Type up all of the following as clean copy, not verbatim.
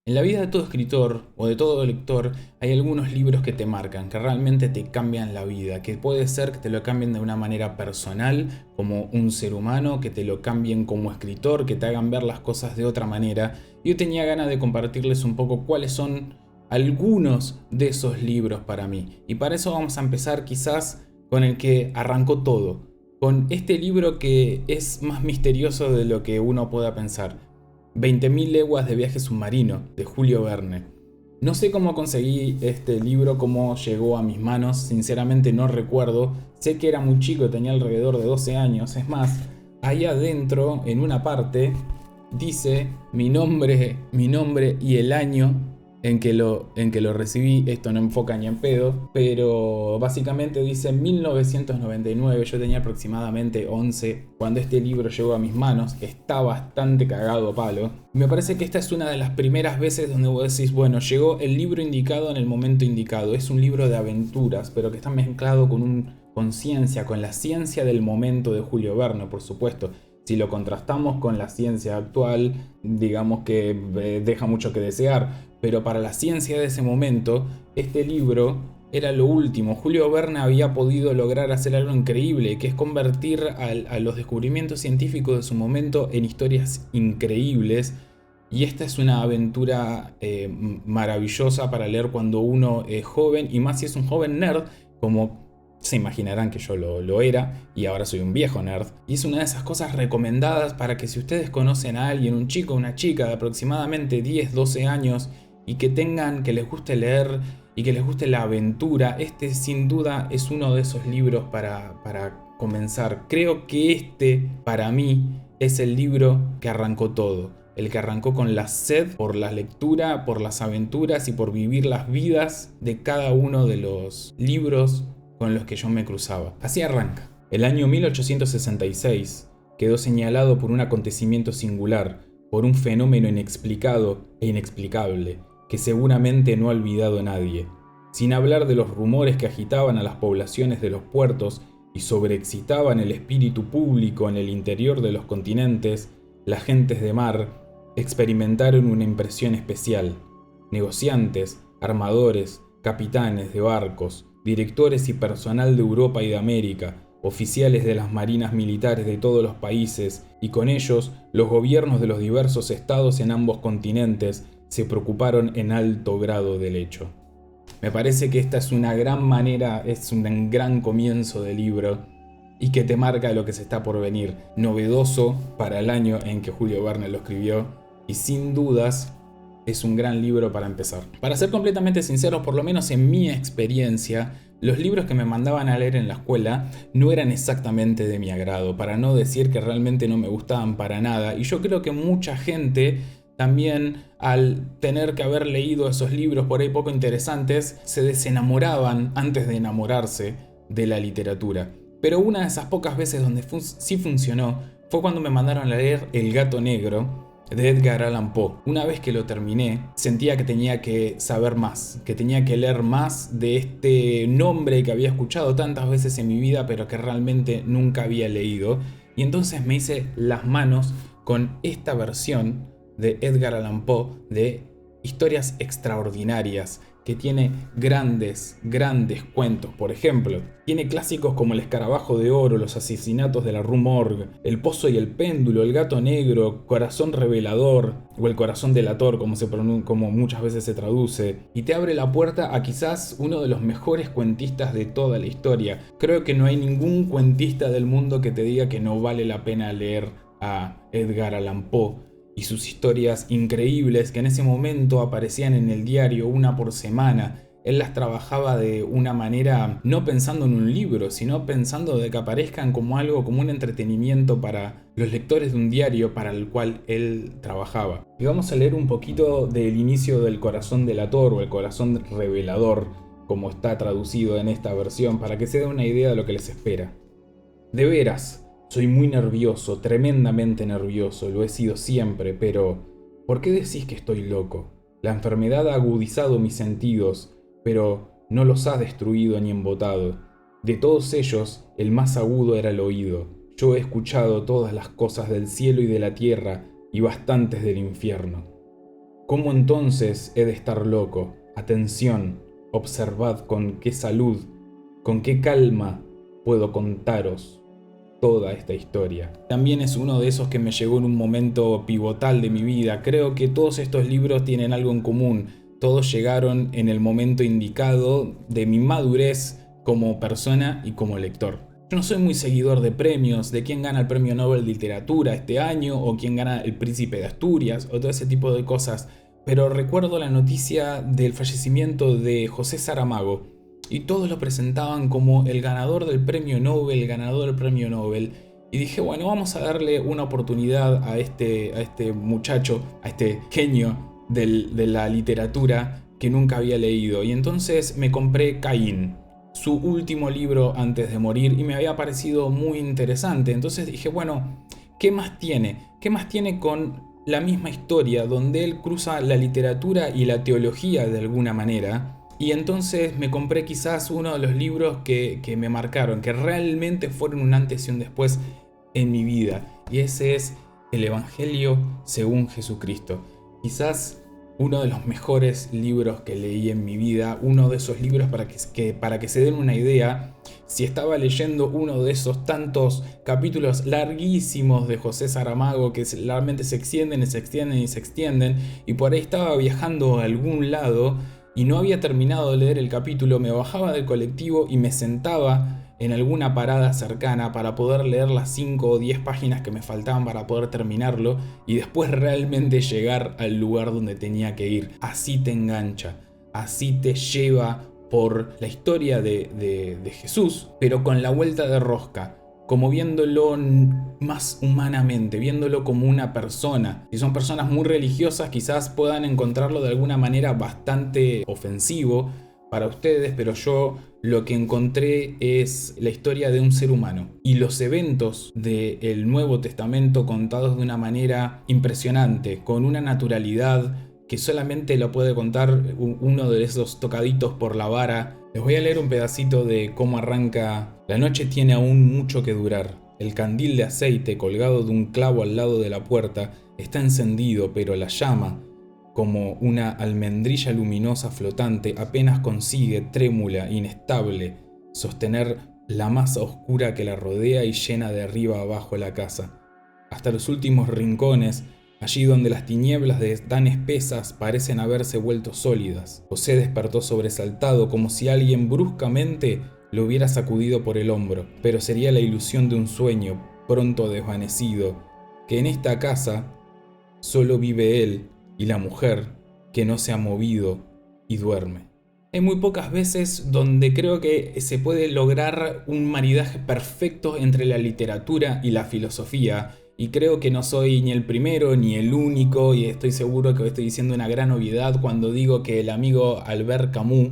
En la vida de todo escritor o de todo lector hay algunos libros que te marcan, que realmente te cambian la vida, que puede ser que te lo cambien de una manera personal, como un ser humano, que te lo cambien como escritor, que te hagan ver las cosas de otra manera. Yo tenía ganas de compartirles un poco cuáles son algunos de esos libros para mí. Y para eso vamos a empezar quizás con el que arrancó todo, con este libro que es más misterioso de lo que uno pueda pensar. 20.000 leguas de viaje submarino, de Julio Verne. No sé cómo conseguí este libro, cómo llegó a mis manos, sinceramente no recuerdo. Sé que era muy chico, tenía alrededor de 12 años. Es más, ahí adentro, en una parte, dice mi nombre y el año en que lo recibí. Esto no enfoca ni en pedo, pero básicamente dice 1999. Yo tenía aproximadamente 11 cuando este libro llegó a mis manos. Está bastante cagado a palo. Me parece que esta es una de las primeras veces donde vos decís, bueno, llegó el libro indicado en el momento indicado. Es un libro de aventuras, pero que está mezclado con ciencia, con la ciencia del momento de Julio Verne, por supuesto. Si lo contrastamos con la ciencia actual, digamos que deja mucho que desear. Pero para la ciencia de ese momento, este libro era lo último. Julio Verne había podido lograr hacer algo increíble, que es convertir a los descubrimientos científicos de su momento en historias increíbles. Y esta es una aventura maravillosa para leer cuando uno es joven, y más si es un joven nerd, como se imaginarán que yo lo era, y ahora soy un viejo nerd. Y es una de esas cosas recomendadas para que si ustedes conocen a alguien, un chico o una chica de aproximadamente 10, 12 años, y que les guste leer y que les guste la aventura, este sin duda es uno de esos libros para comenzar. Creo que este, para mí, es el libro que arrancó todo. El que arrancó con la sed por la lectura, por las aventuras y por vivir las vidas de cada uno de los libros con los que yo me cruzaba. Así arranca. El año 1866 quedó señalado por un acontecimiento singular, por un fenómeno inexplicado e inexplicable, que seguramente no ha olvidado nadie, sin hablar de los rumores que agitaban a las poblaciones de los puertos y sobreexcitaban el espíritu público en el interior de los continentes. Las gentes de mar experimentaron una impresión especial. Negociantes, armadores, capitanes de barcos, directores y personal de Europa y de América, oficiales de las marinas militares de todos los países, y con ellos los gobiernos de los diversos estados en ambos continentes, se preocuparon en alto grado del hecho. Me parece que esta es una gran manera, es un gran comienzo de libro y que te marca lo que se está por venir, novedoso para el año en que Julio Verne lo escribió, y sin dudas es un gran libro para empezar. Para ser completamente sinceros, por lo menos en mi experiencia, los libros que me mandaban a leer en la escuela no eran exactamente de mi agrado, para no decir que realmente no me gustaban para nada, y yo creo que mucha gente también, al tener que haber leído esos libros por ahí poco interesantes, se desenamoraban antes de enamorarse de la literatura. Pero una de esas pocas veces donde sí funcionó fue cuando me mandaron a leer El gato negro de Edgar Allan Poe. Una vez que lo terminé, sentía que tenía que saber más, que tenía que leer más de este nombre que había escuchado tantas veces en mi vida, pero que realmente nunca había leído. Y entonces me hice las manos con esta versión de Edgar Allan Poe de historias extraordinarias, que tiene grandes cuentos. Por ejemplo, tiene clásicos como El escarabajo de oro, Los asesinatos de la Rue Morgue, El pozo y el péndulo, El gato negro, Corazón revelador o El corazón delator, como muchas veces se traduce, y te abre la puerta a quizás uno de los mejores cuentistas de toda la historia. Creo que no hay ningún cuentista del mundo que te diga que no vale la pena leer a Edgar Allan Poe y sus historias increíbles que en ese momento aparecían en el diario una por semana. Él las trabajaba de una manera no pensando en un libro, sino pensando de que aparezcan como algo, como un entretenimiento para los lectores de un diario para el cual él trabajaba. Y vamos a leer un poquito del inicio del Corazón delator o El corazón revelador, como está traducido en esta versión, para que se den una idea de lo que les espera. De veras, soy muy nervioso, tremendamente nervioso, lo he sido siempre, pero ¿por qué decís que estoy loco? La enfermedad ha agudizado mis sentidos, pero no los ha destruido ni embotado. De todos ellos, el más agudo era el oído. Yo he escuchado todas las cosas del cielo y de la tierra, y bastantes del infierno. ¿Cómo entonces he de estar loco? Atención, observad con qué salud, con qué calma puedo contaros toda esta historia. También es uno de esos que me llegó en un momento pivotal de mi vida. Creo que todos estos libros tienen algo en común. Todos llegaron en el momento indicado de mi madurez como persona y como lector. Yo no soy muy seguidor de premios, de quién gana el premio Nobel de Literatura este año, o quién gana el Príncipe de Asturias, o todo ese tipo de cosas, pero recuerdo la noticia del fallecimiento de José Saramago, y todos lo presentaban como el ganador del premio Nobel, el ganador del premio Nobel, y dije, bueno, vamos a darle una oportunidad a este muchacho, a este genio de la literatura que nunca había leído, y entonces me compré Caín, su último libro antes de morir, y me había parecido muy interesante. Entonces dije, bueno, ¿qué más tiene? ¿Qué más tiene con la misma historia donde él cruza la literatura y la teología de alguna manera? Y entonces me compré quizás uno de los libros que me marcaron, que realmente fueron un antes y un después en mi vida, y ese es el Evangelio según Jesucristo. Quizás uno de los mejores libros que leí en mi vida, uno de esos libros para que se den una idea, si estaba leyendo uno de esos tantos capítulos larguísimos de José Saramago que realmente se extienden y se extienden y se extienden, y por ahí estaba viajando a algún lado y no había terminado de leer el capítulo, me bajaba del colectivo y me sentaba en alguna parada cercana para poder leer las 5 o 10 páginas que me faltaban para poder terminarlo y después realmente llegar al lugar donde tenía que ir. Así te engancha, así te lleva por la historia de Jesús, pero con la vuelta de rosca, como viéndolo más humanamente, viéndolo como una persona. Si son personas muy religiosas, quizás puedan encontrarlo de alguna manera bastante ofensivo para ustedes, pero yo lo que encontré es la historia de un ser humano y los eventos del Nuevo Testamento contados de una manera impresionante, con una naturalidad que solamente lo puede contar uno de esos tocaditos por la vara. Les voy a leer un pedacito de cómo arranca. La noche tiene aún mucho que durar. El candil de aceite colgado de un clavo al lado de la puerta está encendido, pero la llama, como una almendrilla luminosa flotante, apenas consigue, trémula, inestable, sostener la masa oscura que la rodea y llena de arriba abajo la casa. Hasta los últimos rincones, allí donde las tinieblas tan espesas parecen haberse vuelto sólidas. José despertó sobresaltado, como si alguien bruscamente lo hubiera sacudido por el hombro, pero sería la ilusión de un sueño, pronto desvanecido, que en esta casa solo vive él y la mujer que no se ha movido y duerme. Hay muy pocas veces donde creo que se puede lograr un maridaje perfecto entre la literatura y la filosofía, y creo que no soy ni el primero ni el único, y estoy seguro que estoy diciendo una gran obviedad cuando digo que el amigo Albert Camus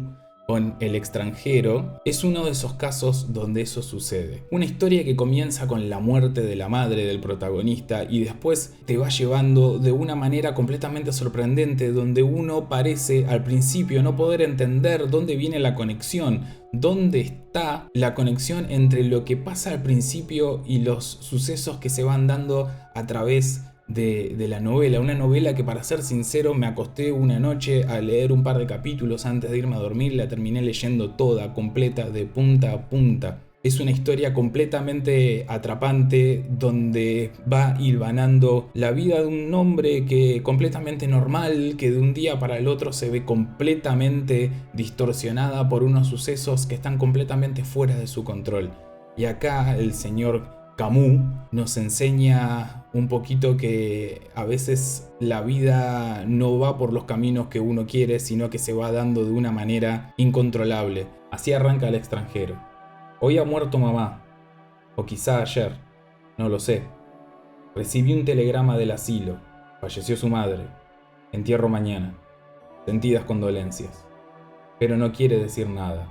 con El extranjero es uno de esos casos donde eso sucede. Una historia que comienza con la muerte de la madre del protagonista y después te va llevando de una manera completamente sorprendente, donde uno parece al principio no poder entender dónde viene la conexión, dónde está la conexión entre lo que pasa al principio y los sucesos que se van dando a través de la novela. Una novela que, para ser sincero, me acosté una noche a leer un par de capítulos antes de irme a dormir y la terminé leyendo toda, completa, de punta a punta. Es una historia completamente atrapante donde va hilvanando la vida de un hombre que completamente normal, que de un día para el otro se ve completamente distorsionada por unos sucesos que están completamente fuera de su control. Y acá el señor Camus nos enseña un poquito que a veces la vida no va por los caminos que uno quiere, sino que se va dando de una manera incontrolable. Así arranca El extranjero. Hoy ha muerto mamá, o quizá ayer, no lo sé. Recibí un telegrama del asilo. Falleció su madre. Entierro mañana. Sentidas condolencias. Pero no quiere decir nada.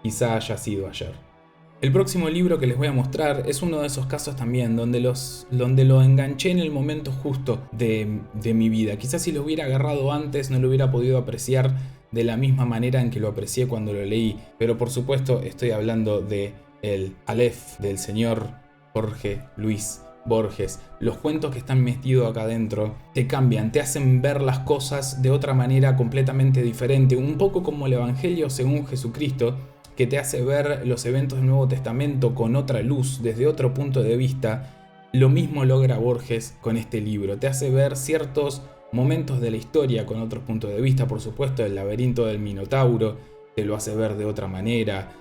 Quizá haya sido ayer. El próximo libro que les voy a mostrar es uno de esos casos también donde lo enganché en el momento justo de mi vida. Quizás si lo hubiera agarrado antes no lo hubiera podido apreciar de la misma manera en que lo aprecié cuando lo leí. Pero por supuesto estoy hablando de el Aleph del señor Jorge Luis Borges, los cuentos que están metidos acá adentro, te cambian, te hacen ver las cosas de otra manera completamente diferente, un poco como el Evangelio según Jesucristo, que te hace ver los eventos del Nuevo Testamento con otra luz, desde otro punto de vista. Lo mismo logra Borges con este libro, te hace ver ciertos momentos de la historia con otros puntos de vista. Por supuesto, el laberinto del Minotauro te lo hace ver de otra manera.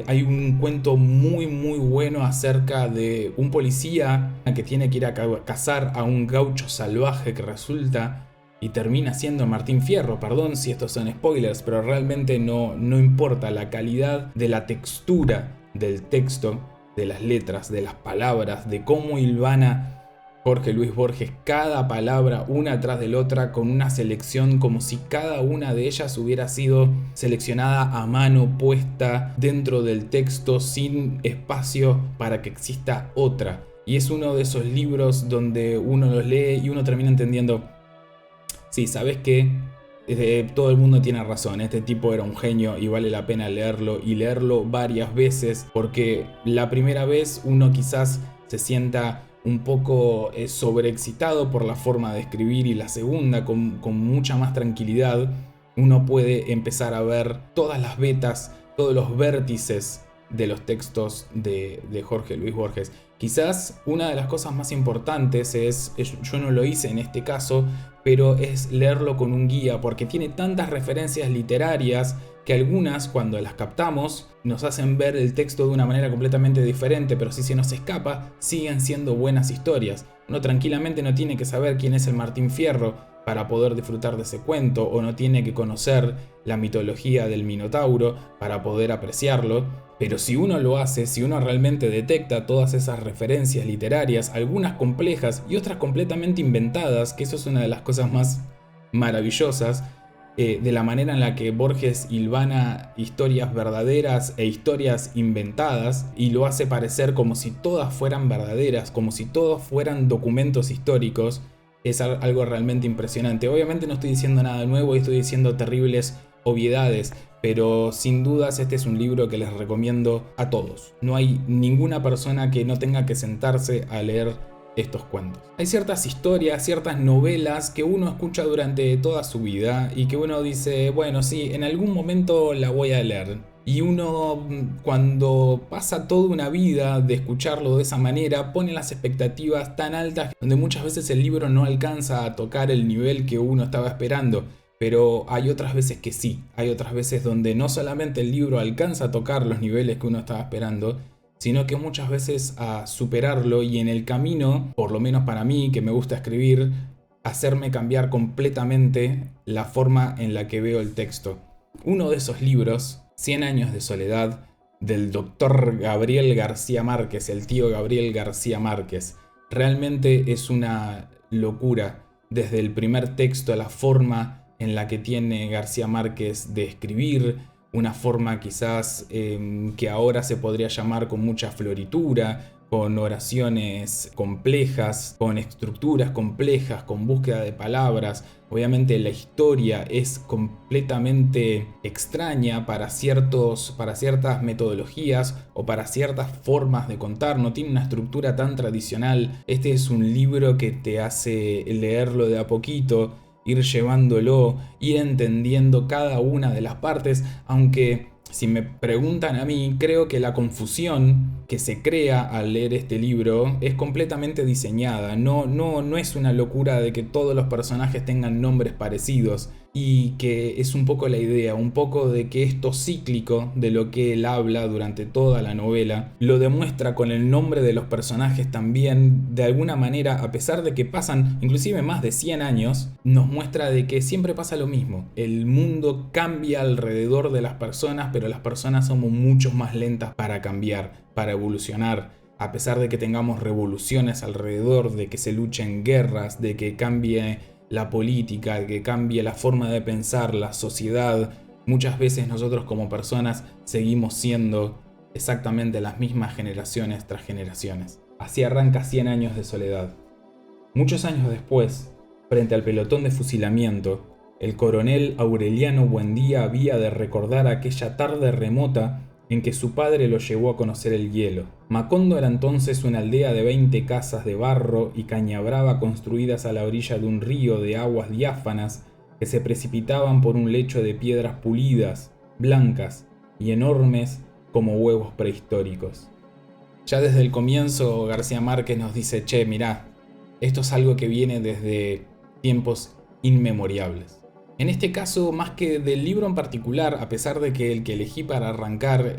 Hay un cuento muy bueno acerca de un policía que tiene que ir a cazar a un gaucho salvaje que resulta y termina siendo Martín Fierro. Perdón si estos son spoilers, pero realmente no importa la calidad de la textura del texto, de las letras, de las palabras, de cómo hilvana Jorge Luis Borges cada palabra una tras de la otra con una selección como si cada una de ellas hubiera sido seleccionada a mano, puesta dentro del texto sin espacio para que exista otra. Y es uno de esos libros donde uno los lee y uno termina entendiendo, sí, ¿sabes qué? Todo el mundo tiene razón, este tipo era un genio y vale la pena leerlo y leerlo varias veces, porque la primera vez uno quizás se sienta un poco sobreexcitado por la forma de escribir, y la segunda con mucha más tranquilidad uno puede empezar a ver todas las vetas, todos los vértices de los textos de Jorge Luis Borges. Quizás una de las cosas más importantes yo no lo hice en este caso, pero es leerlo con un guía, porque tiene tantas referencias literarias que algunas, cuando las captamos, nos hacen ver el texto de una manera completamente diferente, pero si se nos escapa, siguen siendo buenas historias. Uno tranquilamente no tiene que saber quién es el Martín Fierro para poder disfrutar de ese cuento, o no tiene que conocer la mitología del Minotauro para poder apreciarlo, pero si uno lo hace, si uno realmente detecta todas esas referencias literarias, algunas complejas y otras completamente inventadas, que eso es una de las cosas más maravillosas, de la manera en la que Borges hilvana historias verdaderas e historias inventadas y lo hace parecer como si todas fueran verdaderas, como si todos fueran documentos históricos, es algo realmente impresionante. Obviamente no estoy diciendo nada nuevo y estoy diciendo terribles obviedades, pero sin dudas este es un libro que les recomiendo a todos. No hay ninguna persona que no tenga que sentarse a leer estos cuentos. Hay ciertas historias, ciertas novelas que uno escucha durante toda su vida y que uno dice, bueno, sí, en algún momento la voy a leer. Y uno, cuando pasa toda una vida de escucharlo de esa manera, pone las expectativas tan altas donde muchas veces el libro no alcanza a tocar el nivel que uno estaba esperando. Pero hay otras veces que sí, hay otras veces donde no solamente el libro alcanza a tocar los niveles que uno estaba esperando, sino que muchas veces a superarlo, y en el camino, por lo menos para mí que me gusta escribir, hacerme cambiar completamente la forma en la que veo el texto. Uno de esos libros, 100 años de soledad, del doctor Gabriel García Márquez, el tío Gabriel García Márquez, realmente es una locura. Desde el primer texto, la forma en la que tiene García Márquez de escribir, una forma quizás que ahora se podría llamar con mucha floritura, con oraciones complejas, con estructuras complejas, con búsqueda de palabras. Obviamente la historia es completamente extraña para ciertas metodologías o para ciertas formas de contar, no tiene una estructura tan tradicional. Este es un libro que te hace leerlo de a poquito, ir llevándolo, ir entendiendo cada una de las partes, aunque si me preguntan a mí, creo que la confusión que se crea al leer este libro es completamente diseñada. No es una locura de que todos los personajes tengan nombres parecidos, y que es un poco la idea, un poco de que esto cíclico de lo que él habla durante toda la novela, lo demuestra con el nombre de los personajes también. De alguna manera, a pesar de que pasan inclusive más de 100 años, nos muestra de que siempre pasa lo mismo. El mundo cambia alrededor de las personas, pero las personas somos mucho más lentas para cambiar, para evolucionar. A pesar de que tengamos revoluciones alrededor, de que se luchen guerras, de que cambie la política, de que cambie la forma de pensar, la sociedad, muchas veces nosotros como personas seguimos siendo exactamente las mismas generaciones tras generaciones. Así arranca 100 años de soledad. Muchos años después, frente al pelotón de fusilamiento, el coronel Aureliano Buendía había de recordar aquella tarde remota en que su padre lo llevó a conocer el hielo. Macondo era entonces una aldea de 20 casas de barro y caña brava construidas a la orilla de un río de aguas diáfanas que se precipitaban por un lecho de piedras pulidas, blancas y enormes como huevos prehistóricos. Ya desde el comienzo García Márquez nos dice, che, mirá, esto es algo que viene desde tiempos inmemorables. En este caso, más que del libro en particular, a pesar de que el que elegí para arrancar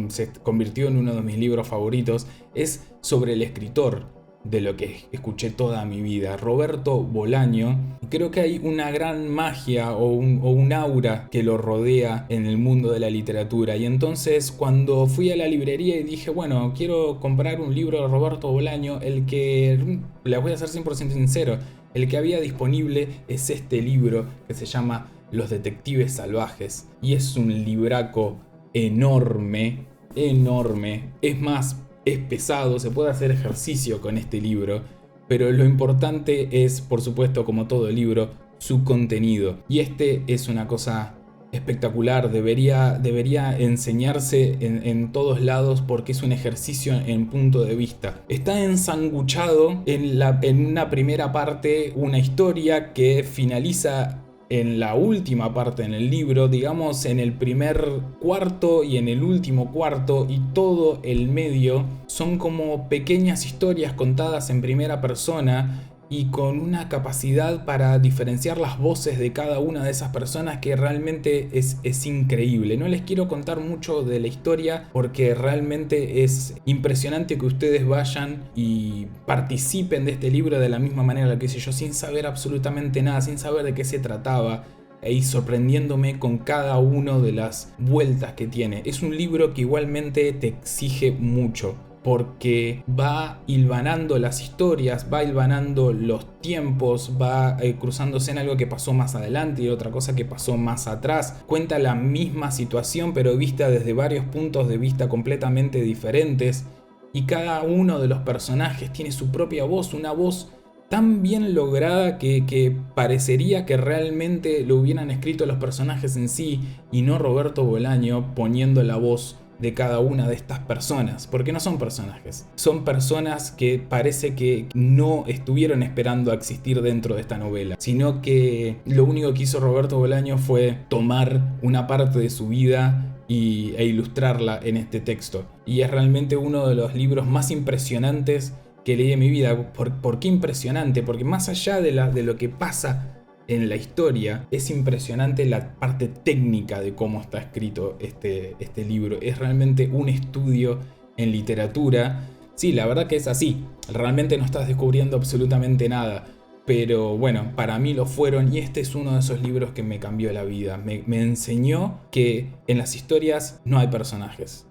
se convirtió en uno de mis libros favoritos, es sobre el escritor de lo que escuché toda mi vida, Roberto Bolaño. Creo que hay una gran magia o un aura que lo rodea en el mundo de la literatura. Y entonces cuando fui a la librería y dije, bueno, quiero comprar un libro de Roberto Bolaño, el que, les voy a ser 100% sincero, el que había disponible es este libro que se llama Los Detectives Salvajes. Y es un libraco enorme, enorme. Es más, es pesado, se puede hacer ejercicio con este libro. Pero lo importante es, por supuesto, como todo libro, su contenido. Y este es una cosa espectacular, debería enseñarse en todos lados porque es un ejercicio en punto de vista. Está ensanguchado en una primera parte, una historia que finaliza en la última parte en el libro, digamos en el primer cuarto y en el último cuarto, y todo el medio son como pequeñas historias contadas en primera persona y con una capacidad para diferenciar las voces de cada una de esas personas que realmente es increíble. No les quiero contar mucho de la historia porque realmente es impresionante que ustedes vayan y participen de este libro de la misma manera que hice yo, sin saber absolutamente nada, sin saber de qué se trataba, y sorprendiéndome con cada una de las vueltas que tiene. Es un libro que igualmente te exige mucho, porque va hilvanando las historias, va hilvanando los tiempos, va cruzándose en algo que pasó más adelante y otra cosa que pasó más atrás. Cuenta la misma situación pero vista desde varios puntos de vista completamente diferentes, y cada uno de los personajes tiene su propia voz, una voz tan bien lograda que parecería que realmente lo hubieran escrito los personajes en sí y no Roberto Bolaño poniendo la voz de cada una de estas personas, porque no son personajes, son personas que parece que no estuvieron esperando a existir dentro de esta novela, sino que lo único que hizo Roberto Bolaño fue tomar una parte de su vida e ilustrarla en este texto, y es realmente uno de los libros más impresionantes que leí en mi vida. ¿Por qué impresionante? Porque más allá de lo que pasa en la historia, es impresionante la parte técnica de cómo está escrito este libro. Es realmente un estudio en literatura. Sí, la verdad que es así. Realmente no estás descubriendo absolutamente nada. Pero bueno, para mí lo fueron, y este es uno de esos libros que me cambió la vida. Me enseñó que en las historias no hay personajes.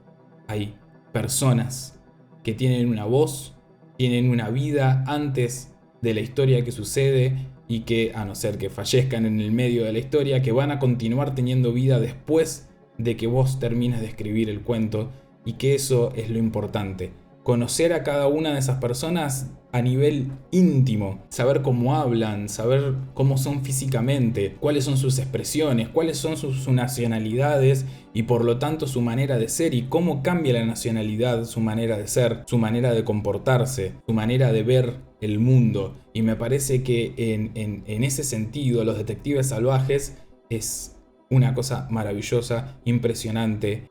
Hay personas que tienen una voz, tienen una vida antes de la historia que sucede, y que, a no ser que fallezcan en el medio de la historia, que van a continuar teniendo vida después de que vos termines de escribir el cuento, y que eso es lo importante. Conocer a cada una de esas personas a nivel íntimo, saber cómo hablan, saber cómo son físicamente, cuáles son sus expresiones, cuáles son sus nacionalidades y por lo tanto su manera de ser, y cómo cambia la nacionalidad, su manera de ser, su manera de comportarse, su manera de ver el mundo. Y me parece que en ese sentido Los Detectives Salvajes es una cosa maravillosa, impresionante.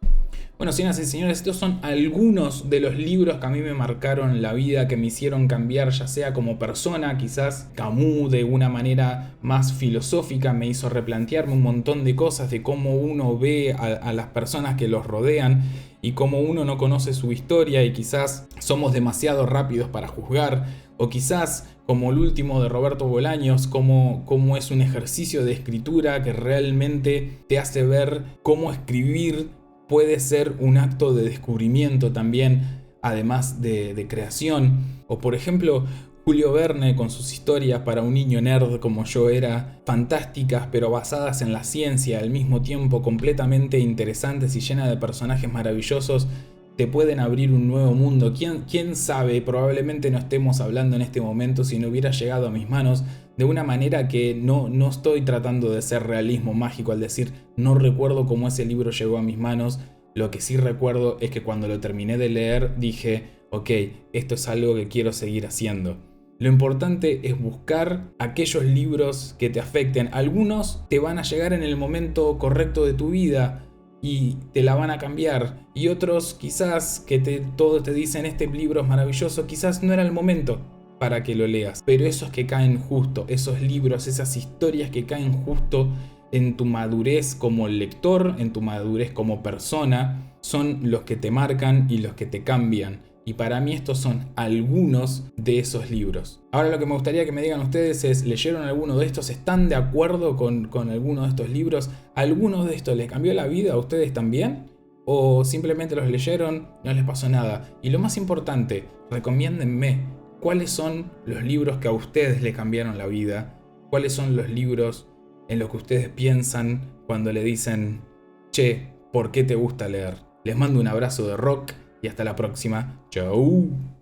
Bueno, señoras y señores, estos son algunos de los libros que a mí me marcaron la vida, que me hicieron cambiar, ya sea como persona. Quizás Camus, de una manera más filosófica, me hizo replantearme un montón de cosas de cómo uno ve a las personas que los rodean y cómo uno no conoce su historia, y quizás somos demasiado rápidos para juzgar, o quizás como el último de Roberto Bolaños, cómo es un ejercicio de escritura que realmente te hace ver cómo escribir puede ser un acto de descubrimiento también, además de creación. O por ejemplo, Julio Verne con sus historias para un niño nerd como yo era, fantásticas pero basadas en la ciencia, al mismo tiempo completamente interesantes y llenas de personajes maravillosos, te pueden abrir un nuevo mundo. ¿Quién sabe? Probablemente no estemos hablando en este momento si no hubiera llegado a mis manos de una manera que no estoy tratando de ser realismo mágico al decir no recuerdo cómo ese libro llegó a mis manos, Lo que sí recuerdo es que cuando lo terminé de leer dije, ok, esto es algo que quiero seguir haciendo. Lo importante es buscar aquellos libros que te afecten. Algunos te van a llegar en el momento correcto de tu vida y te la van a cambiar. Y otros quizás que todos te dicen este libro es maravilloso, quizás no era el momento para que lo leas. Pero esos que caen justo, esos libros, esas historias que caen justo en tu madurez como lector, en tu madurez como persona, son los que te marcan y los que te cambian. Y para mí estos son algunos de esos libros. Ahora lo que me gustaría que me digan ustedes es, ¿leyeron alguno de estos? ¿Están de acuerdo con alguno de estos libros? ¿Alguno de estos les cambió la vida a ustedes también? ¿O simplemente los leyeron, no les pasó nada? Y lo más importante, recomiéndenme cuáles son los libros que a ustedes les cambiaron la vida. ¿Cuáles son los libros en los que ustedes piensan cuando le dicen, che, ¿por qué te gusta leer? Les mando un abrazo de rock y hasta la próxima. Chau.